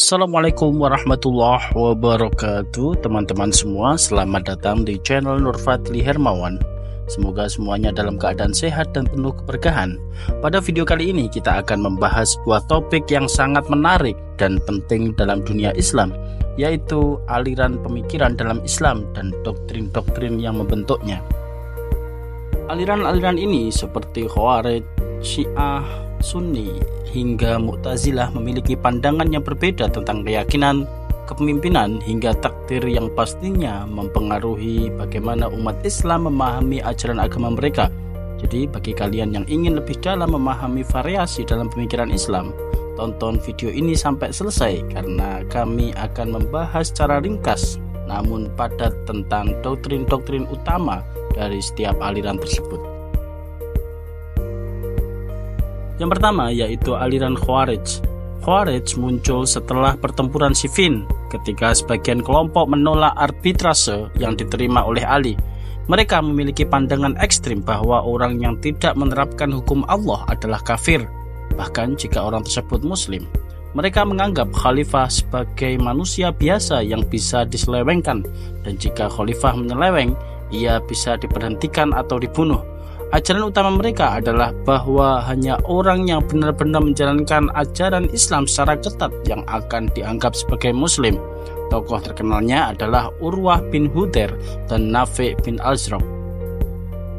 Assalamualaikum warahmatullahi wabarakatuh. Teman-teman semua, selamat datang di channel Nur Fadli Hermawan. Semoga semuanya dalam keadaan sehat dan penuh keberkahan. Pada video kali ini kita akan membahas sebuah topik yang sangat menarik dan penting dalam dunia Islam, yaitu aliran pemikiran dalam Islam dan doktrin-doktrin yang membentuknya. Aliran-aliran ini seperti Khawarij, Syiah, Sunni, hingga Mu'tazilah memiliki pandangan yang berbeda tentang keyakinan, kepemimpinan, hingga takdir yang pastinya mempengaruhi bagaimana umat Islam memahami ajaran agama mereka. Jadi bagi kalian yang ingin lebih dalam memahami variasi dalam pemikiran Islam, tonton video ini sampai selesai karena kami akan membahas secara ringkas namun padat tentang doktrin-doktrin utama dari setiap aliran tersebut. Yang pertama yaitu aliran Khawarij. Khawarij muncul setelah pertempuran Siffin ketika sebagian kelompok menolak arbitrase yang diterima oleh Ali. Mereka memiliki pandangan ekstrim bahwa orang yang tidak menerapkan hukum Allah adalah kafir, bahkan jika orang tersebut muslim. Mereka menganggap khalifah sebagai manusia biasa yang bisa diselewengkan, dan jika khalifah menyeleweng, ia bisa diberhentikan atau dibunuh. Ajaran utama mereka adalah bahwa hanya orang yang benar-benar menjalankan ajaran Islam secara ketat yang akan dianggap sebagai muslim. Tokoh terkenalnya adalah Urwah bin Hudair dan Nafi' bin Al-Azraq.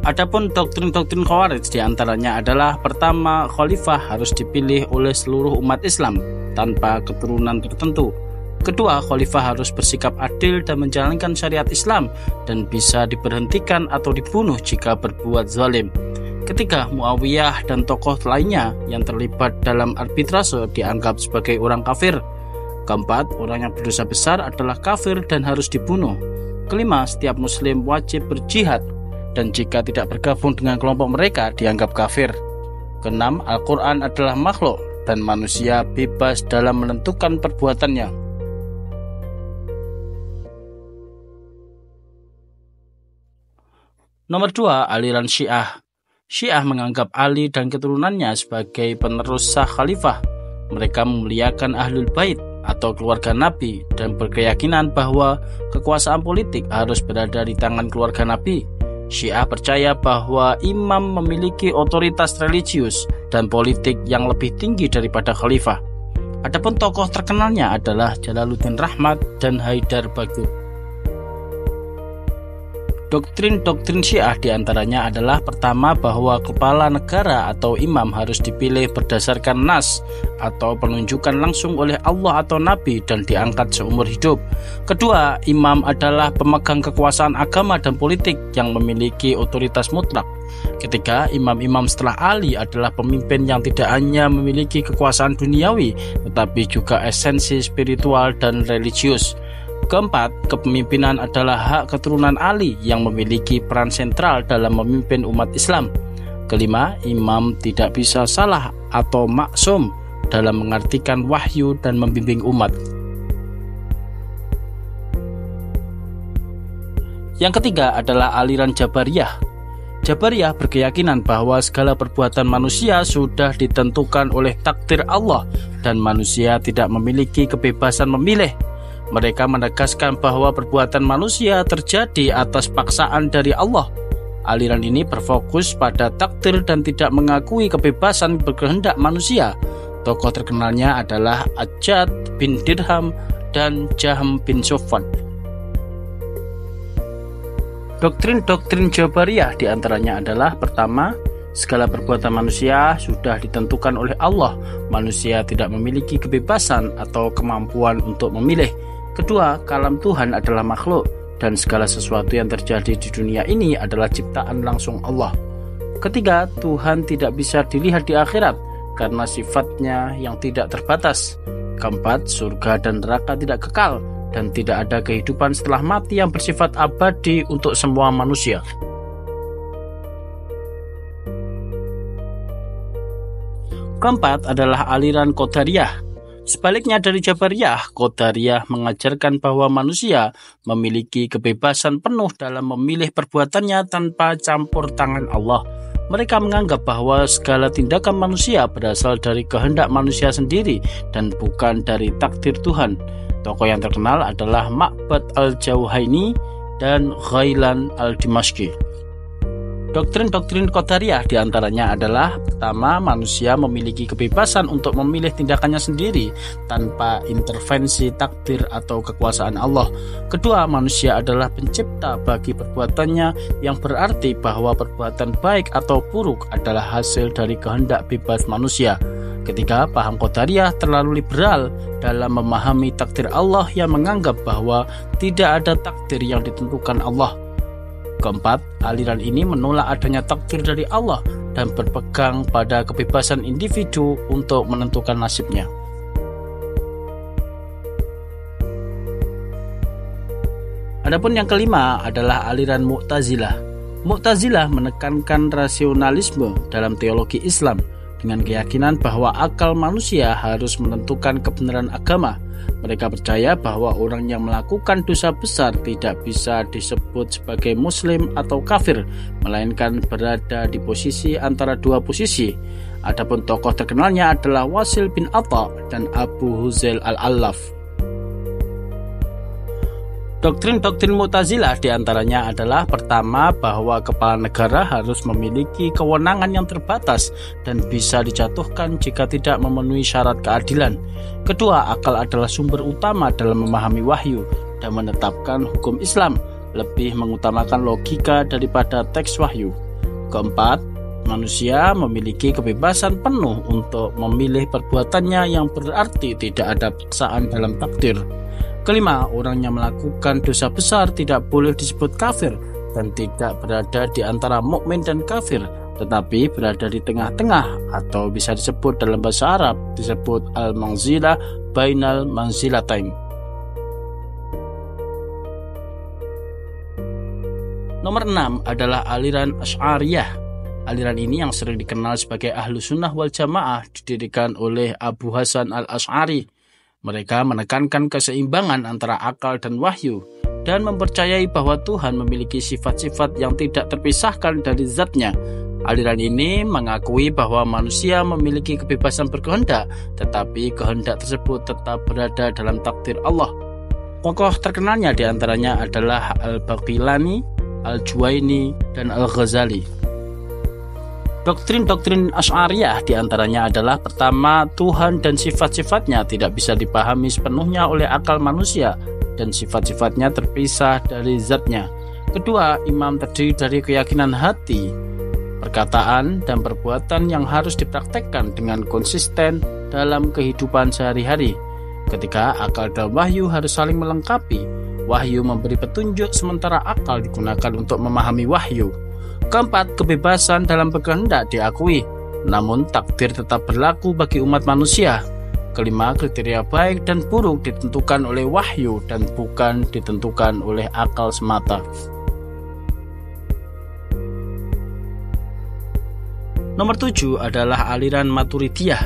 Adapun doktrin-doktrin Khawarij diantaranya adalah: pertama, khalifah harus dipilih oleh seluruh umat Islam tanpa keturunan tertentu. Kedua, khalifah harus bersikap adil dan menjalankan syariat Islam dan bisa diberhentikan atau dibunuh jika berbuat zalim. Ketiga, Muawiyah dan tokoh lainnya yang terlibat dalam arbitrase dianggap sebagai orang kafir. Keempat, orang yang berdosa besar adalah kafir dan harus dibunuh. Kelima, setiap muslim wajib berjihad dan jika tidak bergabung dengan kelompok mereka dianggap kafir. Keenam, Al-Quran adalah makhluk dan manusia bebas dalam menentukan perbuatannya. Nomor 2, aliran Syiah. Syiah menganggap Ali dan keturunannya sebagai penerus sah khalifah. Mereka memuliakan Ahlul Bait atau keluarga Nabi dan berkeyakinan bahwa kekuasaan politik harus berada di tangan keluarga Nabi. Syiah percaya bahwa imam memiliki otoritas religius dan politik yang lebih tinggi daripada khalifah. Adapun tokoh terkenalnya adalah Jalaluddin Rahmat dan Haidar Bagir. Doktrin-doktrin Syiah diantaranya adalah: pertama, bahwa kepala negara atau imam harus dipilih berdasarkan nas atau penunjukan langsung oleh Allah atau Nabi dan diangkat seumur hidup. Kedua, imam adalah pemegang kekuasaan agama dan politik yang memiliki otoritas mutlak. Ketiga, imam-imam setelah Ali adalah pemimpin yang tidak hanya memiliki kekuasaan duniawi tetapi juga esensi spiritual dan religius. Keempat, kepemimpinan adalah hak keturunan Ali yang memiliki peran sentral dalam memimpin umat Islam. Kelima, imam tidak bisa salah atau maksum dalam mengartikan wahyu dan membimbing umat. Yang ketiga adalah aliran Jabariyah. Jabariyah berkeyakinan bahwa segala perbuatan manusia sudah ditentukan oleh takdir Allah dan manusia tidak memiliki kebebasan memilih. Mereka menegaskan bahwa perbuatan manusia terjadi atas paksaan dari Allah. Aliran ini berfokus pada takdir dan tidak mengakui kebebasan berkehendak manusia. Tokoh terkenalnya adalah Ajad bin Dirham dan Jahm bin Safwan. Doktrin-doktrin Jabariyah diantaranya adalah: pertama, segala perbuatan manusia sudah ditentukan oleh Allah. Manusia tidak memiliki kebebasan atau kemampuan untuk memilih. Kedua, kalam Tuhan adalah makhluk dan segala sesuatu yang terjadi di dunia ini adalah ciptaan langsung Allah. Ketiga, Tuhan tidak bisa dilihat di akhirat karena sifatnya yang tidak terbatas. Keempat, surga dan neraka tidak kekal dan tidak ada kehidupan setelah mati yang bersifat abadi untuk semua manusia. Keempat adalah aliran Qadariyah. Sebaliknya dari Jabariyah, Qadariyah mengajarkan bahwa manusia memiliki kebebasan penuh dalam memilih perbuatannya tanpa campur tangan Allah. Mereka menganggap bahwa segala tindakan manusia berasal dari kehendak manusia sendiri dan bukan dari takdir Tuhan. Tokoh yang terkenal adalah Ma'bad al-Jauhaini dan Ghailan al-Dimashqi. Doktrin-doktrin Qadariyah diantaranya adalah: pertama, manusia memiliki kebebasan untuk memilih tindakannya sendiri tanpa intervensi takdir atau kekuasaan Allah. Kedua, manusia adalah pencipta bagi perbuatannya, yang berarti bahwa perbuatan baik atau buruk adalah hasil dari kehendak bebas manusia. Ketiga, paham Qadariyah terlalu liberal dalam memahami takdir Allah yang menganggap bahwa tidak ada takdir yang ditentukan Allah. Keempat, aliran ini menolak adanya takdir dari Allah dan berpegang pada kebebasan individu untuk menentukan nasibnya. Adapun yang kelima adalah aliran Mu'tazilah. Mu'tazilah menekankan rasionalisme dalam teologi Islam dengan keyakinan bahwa akal manusia harus menentukan kebenaran agama. Mereka percaya bahwa orang yang melakukan dosa besar tidak bisa disebut sebagai muslim atau kafir, melainkan berada di posisi antara dua posisi. Adapun tokoh terkenalnya adalah Wasil bin Atha dan Abu Huzail al-Allaf. Doktrin-doktrin Mu'tazilah diantaranya adalah: pertama, bahwa kepala negara harus memiliki kewenangan yang terbatas dan bisa dijatuhkan jika tidak memenuhi syarat keadilan. Kedua, akal adalah sumber utama dalam memahami wahyu dan menetapkan hukum Islam, lebih mengutamakan logika daripada teks wahyu. Keempat, manusia memiliki kebebasan penuh untuk memilih perbuatannya, yang berarti tidak ada paksaan dalam takdir. Kelima, orang yang melakukan dosa besar tidak boleh disebut kafir dan tidak berada di antara mukmin dan kafir, tetapi berada di tengah-tengah, atau bisa disebut dalam bahasa Arab disebut al-manzilah bainal manzilatain. Nomor 6 adalah aliran Asy'ariyah. Aliran ini yang sering dikenal sebagai Ahlus Sunnah wal Jamaah didirikan oleh Abu Hasan al-Asy'ari. Mereka menekankan keseimbangan antara akal dan wahyu dan mempercayai bahwa Tuhan memiliki sifat-sifat yang tidak terpisahkan dari zatnya. Aliran ini mengakui bahwa manusia memiliki kebebasan berkehendak, tetapi kehendak tersebut tetap berada dalam takdir Allah. Tokoh terkenalnya diantaranya adalah Al-Baqilani, Al-Juwaini, dan Al-Ghazali. Doktrin-doktrin Asy'ariyah diantaranya adalah: pertama, Tuhan dan sifat-sifatnya tidak bisa dipahami sepenuhnya oleh akal manusia dan sifat-sifatnya terpisah dari zatnya. Kedua, iman terdiri dari keyakinan hati, perkataan, dan perbuatan yang harus dipraktekkan dengan konsisten dalam kehidupan sehari-hari. Ketiga, akal dan wahyu harus saling melengkapi. Wahyu memberi petunjuk sementara akal digunakan untuk memahami wahyu. Keempat, kebebasan dalam berkehendak diakui, namun takdir tetap berlaku bagi umat manusia. Kelima, kriteria baik dan buruk ditentukan oleh wahyu dan bukan ditentukan oleh akal semata. Nomor 7 adalah aliran Maturidiyah.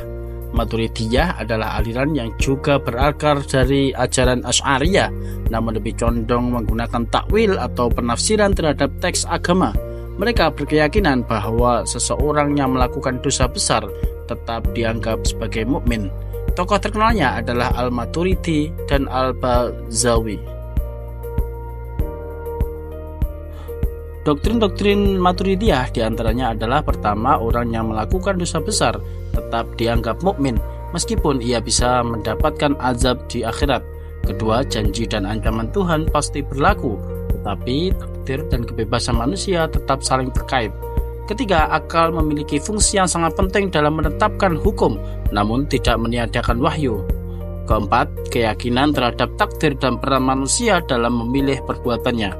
Maturidiyah adalah aliran yang juga berakar dari ajaran Asy'ariyah, namun lebih condong menggunakan takwil atau penafsiran terhadap teks agama. Mereka berkeyakinan bahwa seseorang yang melakukan dosa besar tetap dianggap sebagai mukmin. Tokoh terkenalnya adalah Al-Maturidi dan Al-Bazawi. Doktrin-doktrin Maturidiyah diantaranya adalah: pertama, orang yang melakukan dosa besar tetap dianggap mukmin meskipun ia bisa mendapatkan azab di akhirat. Kedua, janji dan ancaman Tuhan pasti berlaku, tetapi takdir dan kebebasan manusia tetap saling terkait. Ketiga, akal memiliki fungsi yang sangat penting dalam menetapkan hukum, namun tidak meniadakan wahyu. Keempat, keyakinan terhadap takdir dan peran manusia dalam memilih perbuatannya.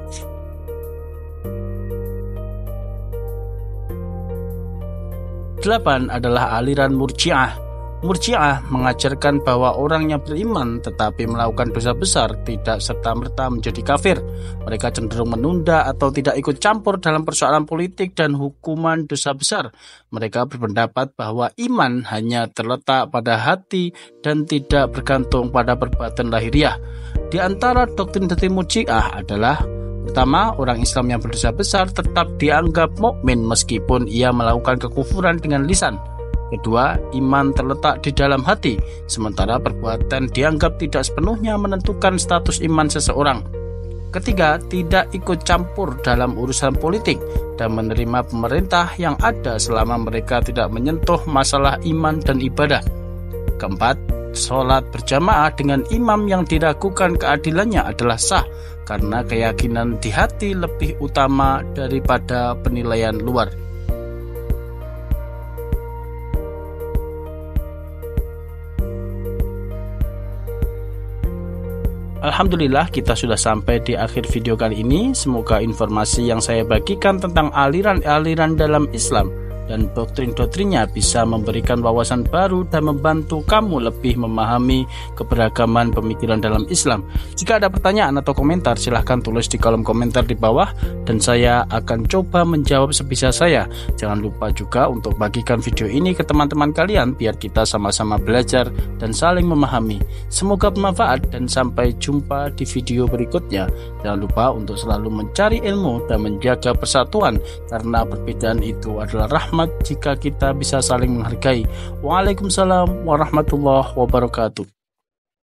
Delapan adalah aliran Murji'ah. Murji'ah mengajarkan bahwa orang yang beriman tetapi melakukan dosa besar tidak serta-merta menjadi kafir. Mereka cenderung menunda atau tidak ikut campur dalam persoalan politik dan hukuman dosa besar. Mereka berpendapat bahwa iman hanya terletak pada hati dan tidak bergantung pada perbuatan lahiriah. Di antara doktrin-doktrin Murji'ah adalah: Pertama, orang Islam yang berdosa besar tetap dianggap mukmin meskipun ia melakukan kekufuran dengan lisan. Kedua, iman terletak di dalam hati, sementara perbuatan dianggap tidak sepenuhnya menentukan status iman seseorang. Ketiga, tidak ikut campur dalam urusan politik dan menerima pemerintah yang ada selama mereka tidak menyentuh masalah iman dan ibadah. Keempat, sholat berjamaah dengan imam yang diragukan keadilannya adalah sah karena keyakinan di hati lebih utama daripada penilaian luar. Alhamdulillah, kita sudah sampai di akhir video kali ini. Semoga informasi yang saya bagikan tentang aliran-aliran dalam Islam dan doktrin-doktrinnya bisa memberikan wawasan baru dan membantu kamu lebih memahami keberagaman pemikiran dalam Islam. Jika ada pertanyaan atau komentar, silahkan tulis di kolom komentar di bawah dan saya akan coba menjawab sebisa saya. Jangan lupa juga untuk bagikan video ini ke teman-teman kalian biar kita sama-sama belajar dan saling memahami. Semoga bermanfaat dan sampai jumpa di video berikutnya. Jangan lupa untuk selalu mencari ilmu dan menjaga persatuan karena perbedaan itu adalah rahmat jika kita bisa saling menghargai. Waalaikumsalam warahmatullahi wabarakatuh.